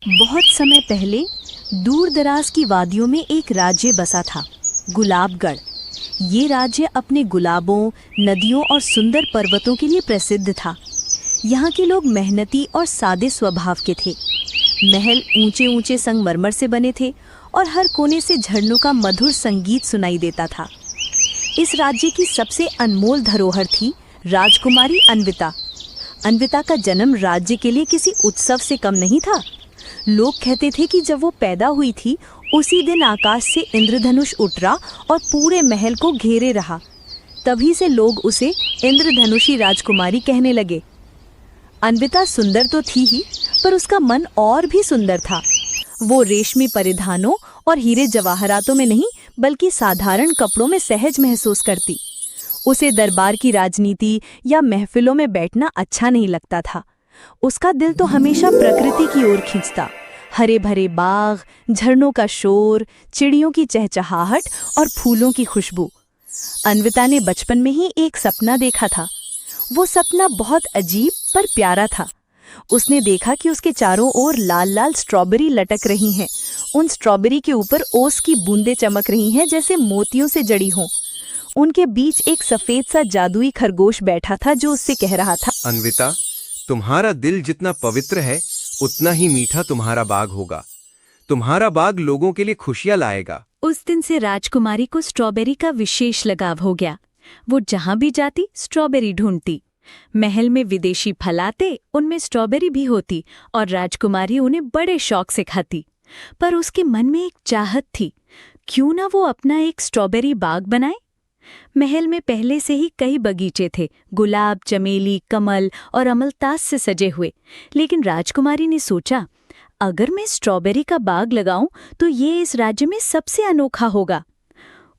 बहुत समय पहले दूर दराज की वादियों में एक राज्य बसा था, गुलाबगढ़। ये राज्य अपने गुलाबों, नदियों और सुंदर पर्वतों के लिए प्रसिद्ध था। यहाँ के लोग मेहनती और सादे स्वभाव के थे। महल ऊंचे ऊंचे संगमरमर से बने थे और हर कोने से झरनों का मधुर संगीत सुनाई देता था। इस राज्य की सबसे अनमोल धरोहर थी राजकुमारी अन्विता। अन्विता का जन्म राज्य के लिए किसी उत्सव से कम नहीं था। लोग कहते थे कि जब वो पैदा हुई थी उसी दिन आकाश से इंद्रधनुष उतरा और पूरे महल को घेरे रहा। तभी से लोग उसे इंद्रधनुषी राजकुमारी कहने लगे। अन्विता सुंदर तो थी ही, पर उसका मन और भी सुंदर था। वो रेशमी परिधानों और हीरे जवाहरातों में नहीं, बल्कि साधारण कपड़ों में सहज महसूस करती। उसे दरबार की राजनीति या महफिलों में बैठना अच्छा नहीं लगता था। उसका दिल तो हमेशा प्रकृति की ओर खींचता। हरे भरे बाग, झरनों का शोर, चिड़ियों की चहचहाहट और फूलों की खुशबू। अन्विता ने बचपन में ही एक सपना देखा था। वो सपना बहुत अजीब पर प्यारा था। उसने देखा कि उसके चारों ओर लाल लाल स्ट्रॉबेरी लटक रही हैं। उन स्ट्रॉबेरी के ऊपर ओस की बूंदें चमक रही हैं जैसे मोतियों से जड़ी हों। उनके बीच एक सफेद सा जादुई खरगोश बैठा था जो उससे कह रहा था, अन्विता, तुम्हारा दिल जितना पवित्र है उतना ही मीठा तुम्हारा बाग होगा। तुम्हारा बाग लोगों के लिए खुशियां लाएगा। उस दिन से राजकुमारी को स्ट्रॉबेरी का विशेष लगाव हो गया। वो जहां भी जाती स्ट्रॉबेरी ढूंढती। महल में विदेशी फल आते, उनमें स्ट्रॉबेरी भी होती और राजकुमारी उन्हें बड़े शौक से खाती। पर उसके मन में एक चाहत थी, क्यों ना वो अपना एक स्ट्रॉबेरी बाग बनाए। महल में पहले से ही कई बगीचे थे, गुलाब, चमेली, कमल और अमलतास से सजे हुए। लेकिन राजकुमारी ने सोचा, अगर मैं स्ट्रॉबेरी का बाग लगाऊं तो ये इस राज्य में सबसे अनोखा होगा।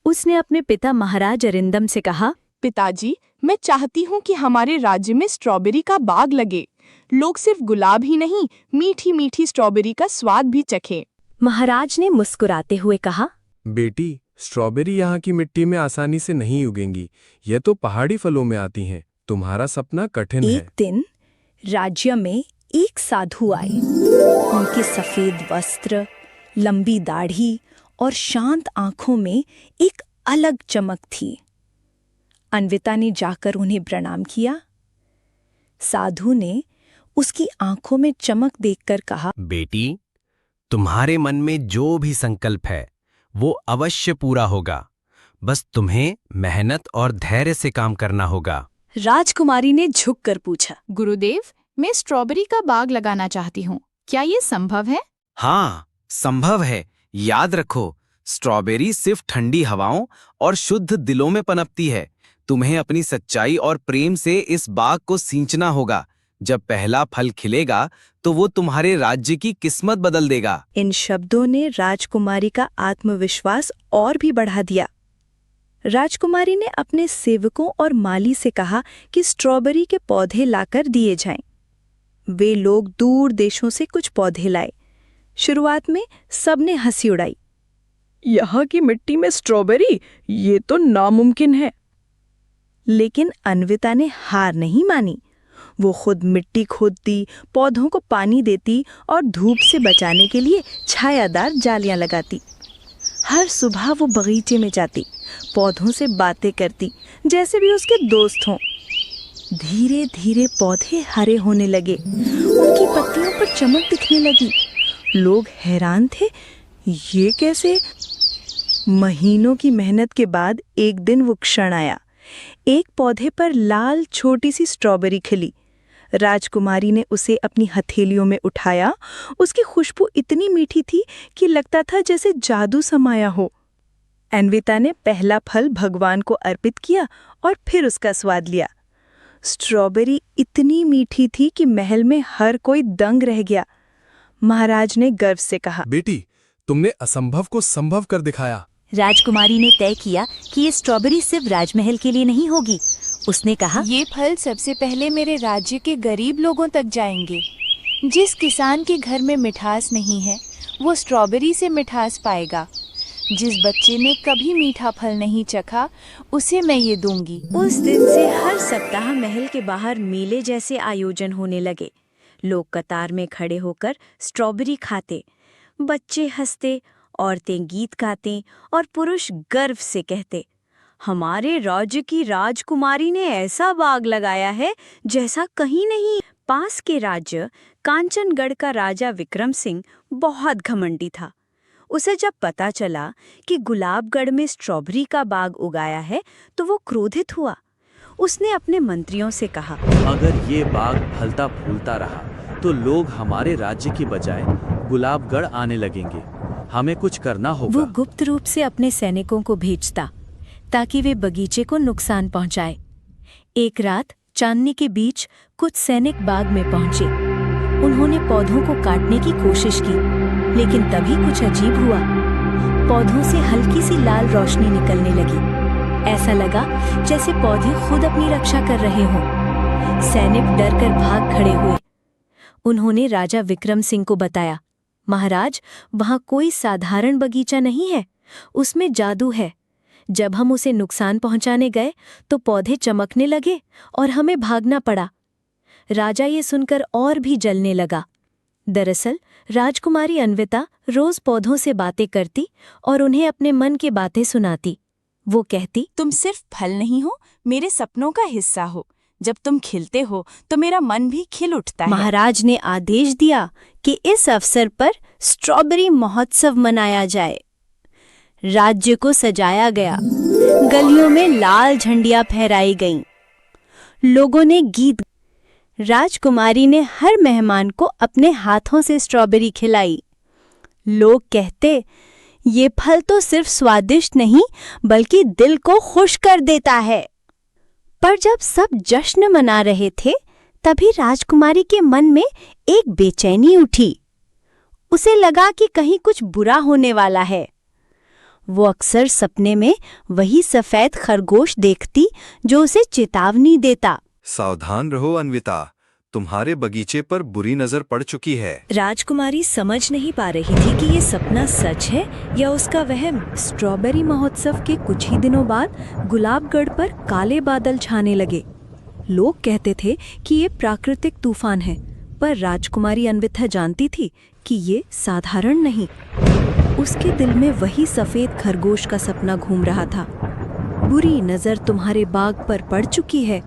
उसने अपने पिता महाराज अरिंदम से कहा, पिताजी, मैं चाहती हूँ कि हमारे राज्य में स्ट्रॉबेरी का बाग लगे। लोग सिर्फ गुलाब ही नहीं, मीठी मीठी स्ट्रॉबेरी का स्वाद भी चखें। महाराज ने मुस्कुराते हुए कहा, बेटी, स्ट्रॉबेरी यहाँ की मिट्टी में आसानी से नहीं उगेंगी। ये तो पहाड़ी फलों में आती हैं। तुम्हारा सपना कठिन है। एक दिन राज्य में एक साधु आए। उनके सफेद वस्त्र, लंबी दाढ़ी और शांत आंखों में एक अलग चमक थी। अन्विता ने जाकर उन्हें प्रणाम किया। साधु ने उसकी आंखों में चमक देखकर कहा, बेटी, तुम्हारे मन में जो भी संकल्प है वो अवश्य पूरा होगा। बस तुम्हें मेहनत और धैर्य से काम करना होगा। राजकुमारी ने झुककर पूछा, गुरुदेव, मैं स्ट्रॉबेरी का बाग लगाना चाहती हूँ। क्या ये संभव है? हाँ, संभव है। याद रखो, स्ट्रॉबेरी सिर्फ ठंडी हवाओं और शुद्ध दिलों में पनपती है। तुम्हें अपनी सच्चाई और प्रेम से इस बाग को सींचना होगा। जब पहला फल खिलेगा तो वो तुम्हारे राज्य की किस्मत बदल देगा। इन शब्दों ने राजकुमारी का आत्मविश्वास और भी बढ़ा दिया। राजकुमारी ने अपने सेवकों और माली से कहा कि स्ट्रॉबेरी के पौधे लाकर दिए जाएं। वे लोग दूर देशों से कुछ पौधे लाए। शुरुआत में सबने हंसी उड़ाई, यहाँ की मिट्टी में स्ट्रॉबेरी, ये तो नामुमकिन है। लेकिन अन्विता ने हार नहीं मानी। वो खुद मिट्टी खोदती, पौधों को पानी देती और धूप से बचाने के लिए छायादार जालियां लगाती। हर सुबह वो बगीचे में जाती, पौधों से बातें करती जैसे भी उसके दोस्त हों। धीरे धीरे पौधे हरे होने लगे, उनकी पत्तियों पर चमक दिखने लगी। लोग हैरान थे, ये कैसे? महीनों की मेहनत के बाद एक दिन वो क्षण आया। एक पौधे पर लाल छोटी सी स्ट्रॉबेरी खिली। राजकुमारी ने उसे अपनी हथेलियों में उठाया। उसकी खुशबू इतनी मीठी थी कि लगता था जैसे जादू समाया हो। अन्विता ने पहला फल भगवान को अर्पित किया और फिर उसका स्वाद लिया। स्ट्रॉबेरी इतनी मीठी थी कि महल में हर कोई दंग रह गया। महाराज ने गर्व से कहा, बेटी, तुमने असंभव को संभव कर दिखाया। राजकुमारी ने तय किया कि ये स्ट्रॉबेरी सिर्फ राजमहल के लिए नहीं होगी। उसने कहा, ये फल सबसे पहले मेरे राज्य के गरीब लोगों तक जाएंगे। जिस किसान के घर में मिठास नहीं है वो स्ट्रॉबेरी से मिठास पाएगा। जिस बच्चे ने कभी मीठा फल नहीं चखा उसे मैं ये दूंगी। उस दिन से हर सप्ताह महल के बाहर मेले जैसे आयोजन होने लगे। लोग कतार में खड़े होकर स्ट्रॉबेरी खाते, बच्चे हंसते, औरतें गीत गाते और पुरुष गर्व से कहते, हमारे राज्य की राजकुमारी ने ऐसा बाग लगाया है जैसा कहीं नहीं। पास के राज्य कांचनगढ़ का राजा विक्रम सिंह बहुत घमंडी था। उसे जब पता चला कि गुलाबगढ़ में स्ट्रॉबेरी का बाग उगाया है तो वो क्रोधित हुआ। उसने अपने मंत्रियों से कहा, अगर ये बाग फलता फूलता रहा तो लोग हमारे राज्य की बजाय गुलाबगढ़ आने लगेंगे। हमें कुछ करना होगा। वो गुप्त रूप से अपने सैनिकों को भेजता ताकि वे बगीचे को नुकसान पहुंचाए। एक रात चांदनी के बीच कुछ सैनिक बाग में पहुंचे। उन्होंने पौधों को काटने की कोशिश की, लेकिन तभी कुछ अजीब हुआ। पौधों से हल्की सी लाल रोशनी निकलने लगी। ऐसा लगा जैसे पौधे खुद अपनी रक्षा कर रहे हों। सैनिक डरकर भाग खड़े हुए। उन्होंने राजा विक्रम सिंह को बताया, महाराज, वहां कोई साधारण बगीचा नहीं है, उसमें जादू है। जब हम उसे नुकसान पहुंचाने गए तो पौधे चमकने लगे और हमें भागना पड़ा। राजा ये सुनकर और भी जलने लगा। दरअसल राजकुमारी अन्विता रोज पौधों से बातें करती और उन्हें अपने मन की बातें सुनाती। वो कहती, तुम सिर्फ फल नहीं हो, मेरे सपनों का हिस्सा हो। जब तुम खिलते हो तो मेरा मन भी खिल उठता है। महाराज ने आदेश दिया कि इस अवसर पर स्ट्रॉबेरी महोत्सव मनाया जाए। राज्य को सजाया गया, गलियों में लाल झंडियां फहराई गईं, लोगों ने गीत। राजकुमारी ने हर मेहमान को अपने हाथों से स्ट्रॉबेरी खिलाई। लोग कहते, ये फल तो सिर्फ स्वादिष्ट नहीं बल्कि दिल को खुश कर देता है। पर जब सब जश्न मना रहे थे तभी राजकुमारी के मन में एक बेचैनी उठी। उसे लगा कि कहीं कुछ बुरा होने वाला है। वो अक्सर सपने में वही सफेद खरगोश देखती जो उसे चेतावनी देता, सावधान रहो अन्विता, तुम्हारे बगीचे पर बुरी नजर पड़ चुकी है। राजकुमारी समझ नहीं पा रही थी कि ये सपना सच है या उसका वहम। स्ट्रॉबेरी महोत्सव के कुछ ही दिनों बाद गुलाबगढ़ पर काले बादल छाने लगे। लोग कहते थे कि ये प्राकृतिक तूफान है, पर राजकुमारी अन्विता जानती थी कि ये साधारण नहीं। उसके दिल में वही सफेद खरगोश का सपना घूम रहा था। बुरी नजर तुम्हारे बाग पर पड़ चुकी है।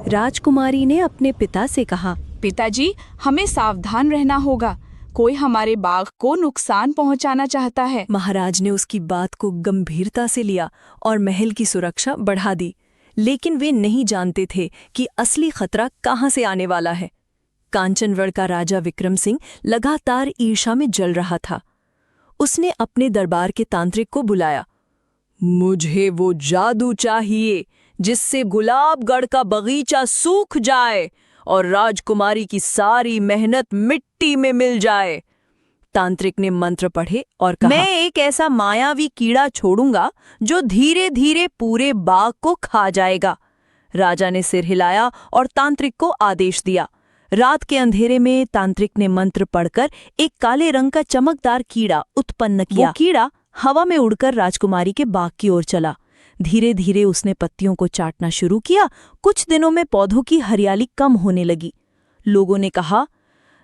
राजकुमारी ने अपने पिता से कहा, पिताजी, हमें सावधान रहना होगा। कोई हमारे बाग को नुकसान पहुंचाना चाहता है। महाराज ने उसकी बात को गंभीरता से लिया और महल की सुरक्षा बढ़ा दी, लेकिन वे नहीं जानते थे कि असली खतरा कहां से आने वाला है। कांचनगढ़ का राजा विक्रम सिंह लगातार ईर्ष्या में जल रहा था। उसने अपने दरबार के तांत्रिक को बुलाया। मुझे वो जादू चाहिए जिससे गुलाबगढ़ का बगीचा सूख जाए और राजकुमारी की सारी मेहनत मिट्टी में मिल जाए। तांत्रिक ने मंत्र पढ़े और कहा, मैं एक ऐसा मायावी कीड़ा छोड़ूंगा जो धीरे धीरे पूरे बाग को खा जाएगा। राजा ने सिर हिलाया और तांत्रिक को आदेश दिया। रात के अंधेरे में तांत्रिक ने मंत्र पढ़कर एक काले रंग का चमकदार कीड़ा उत्पन्न किया। वो कीड़ा हवा में उड़कर राजकुमारी के बाग की ओर चला। धीरे धीरे उसने पत्तियों को चाटना शुरू किया। कुछ दिनों में पौधों की हरियाली कम होने लगी। लोगों ने कहा,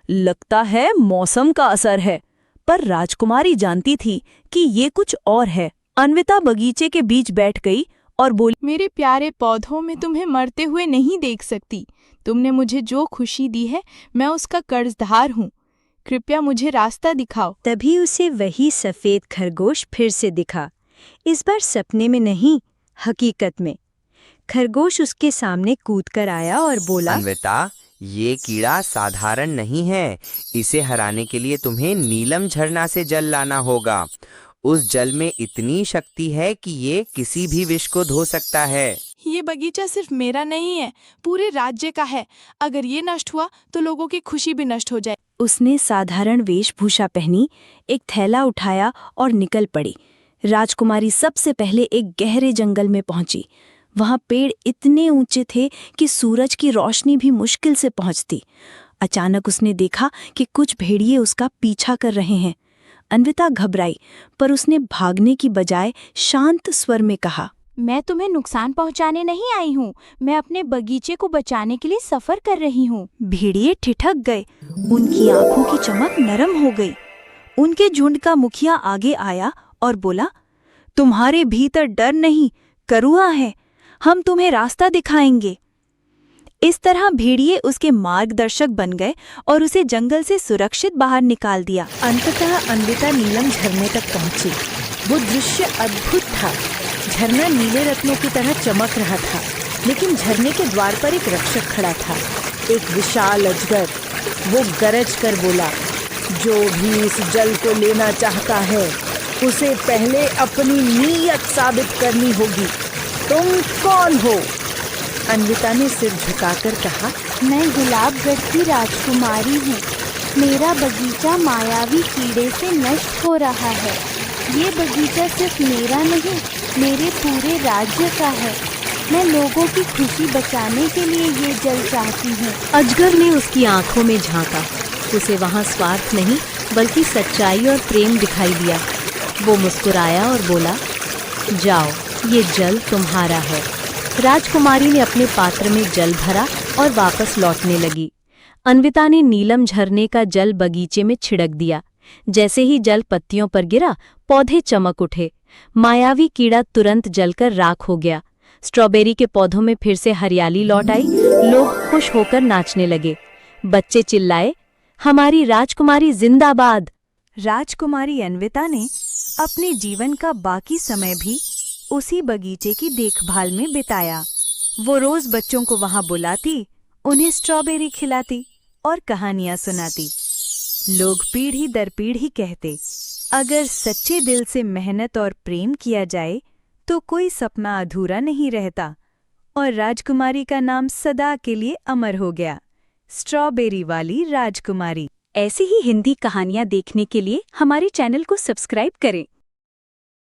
लगता है मौसम का असर है, पर राजकुमारी जानती थी कि ये कुछ और है। अन्विता बगीचे के बीच बैठ गई और बोली, मेरे प्यारे पौधों, मैं तुम्हें मरते हुए नहीं देख सकती। तुमने मुझे जो खुशी दी है मैं उसका कर्जदार हूँ। कृपया मुझे रास्ता दिखाओ। तभी उसे वही सफेद खरगोश फिर से दिखा। इस बार सपने में नहीं, हकीकत में। खरगोश उसके सामने कूदकर आया और बोला, अन्विता, ये कीड़ा साधारण नहीं है। इसे हराने के लिए तुम्हें नीलम झरना से जल लाना होगा। उस जल में इतनी शक्ति है कि ये किसी भी विष को धो सकता है। ये बगीचा सिर्फ मेरा नहीं है, पूरे राज्य का है। अगर ये नष्ट हुआ तो लोगों की खुशी भी नष्ट हो जाए। उसने साधारण वेशभूषा पहनी, एक थैला उठाया और निकल पड़ी। राजकुमारी सबसे पहले एक गहरे जंगल में पहुंची। वहां पेड़ इतने ऊंचे थे कि सूरज की रोशनी भी मुश्किल से पहुंचती। अचानक उसने देखा कि कुछ भेड़िए उसका पीछा कर रहे हैं। अन्विता घबराई, पर उसने भागने की बजाय शांत स्वर में कहा, मैं तुम्हें नुकसान पहुंचाने नहीं आई हूँ, मैं अपने बगीचे को बचाने के लिए सफर कर रही हूँ। भेड़िए ठिठक गए, उनकी आंखों की चमक नरम हो गई। उनके झुंड का मुखिया आगे आया और बोला, तुम्हारे भीतर डर नहीं, करुणा है, हम तुम्हें रास्ता दिखाएंगे। इस तरह भेड़िए उसके मार्गदर्शक बन गए और उसे जंगल से सुरक्षित बाहर निकाल दिया। अंततः अन्विता नीलम झरने तक पहुंची। वो दृश्य अद्भुत था। झरना नीले रत्नों की तरह चमक रहा था, लेकिन झरने के द्वार पर एक रक्षक खड़ा था, एक विशाल अजगर। वो गरज कर बोला, जो भी इस जल को लेना चाहता है उसे पहले अपनी नीयत साबित करनी होगी। तुम कौन हो? अन्विता ने सिर झुकाकर कहा, मैं गुलाबगढ़ की राजकुमारी हूँ। मेरा बगीचा मायावी कीड़े से नष्ट हो रहा है। ये बगीचा सिर्फ मेरा नहीं, मेरे पूरे राज्य का है। मैं लोगों की खुशी बचाने के लिए ये जल चाहती हूँ। अजगर ने उसकी आंखों में झांका। उसे वहाँ स्वार्थ नहीं बल्कि सच्चाई और प्रेम दिखाई दिया। वो मुस्कुराया और बोला, जाओ, ये जल तुम्हारा है। राजकुमारी ने अपने पात्र में जल भरा और वापस लौटने लगी। अन्विता ने नीलम झरने का जल बगीचे में छिड़क दिया। जैसे ही जल पत्तियों पर गिरा, पौधे चमक उठे। मायावी कीड़ा तुरंत जलकर राख हो गया। स्ट्रॉबेरी के पौधों में फिर से हरियाली लौट आई। लोग खुश होकर नाचने लगे। बच्चे चिल्लाए, हमारी राजकुमारी जिंदाबाद। राजकुमारी अन्विता ने अपने जीवन का बाकी समय भी उसी बगीचे की देखभाल में बिताया। वो रोज बच्चों को वहां बुलाती, उन्हें स्ट्रॉबेरी खिलाती और कहानियां सुनाती। लोग पीढ़ी दर पीढ़ी कहते, अगर सच्चे दिल से मेहनत और प्रेम किया जाए तो कोई सपना अधूरा नहीं रहता। और राजकुमारी का नाम सदा के लिए अमर हो गया, स्ट्रॉबेरी वाली राजकुमारी। ऐसी ही हिंदी कहानियाँ देखने के लिए हमारे चैनल को सब्सक्राइब करें।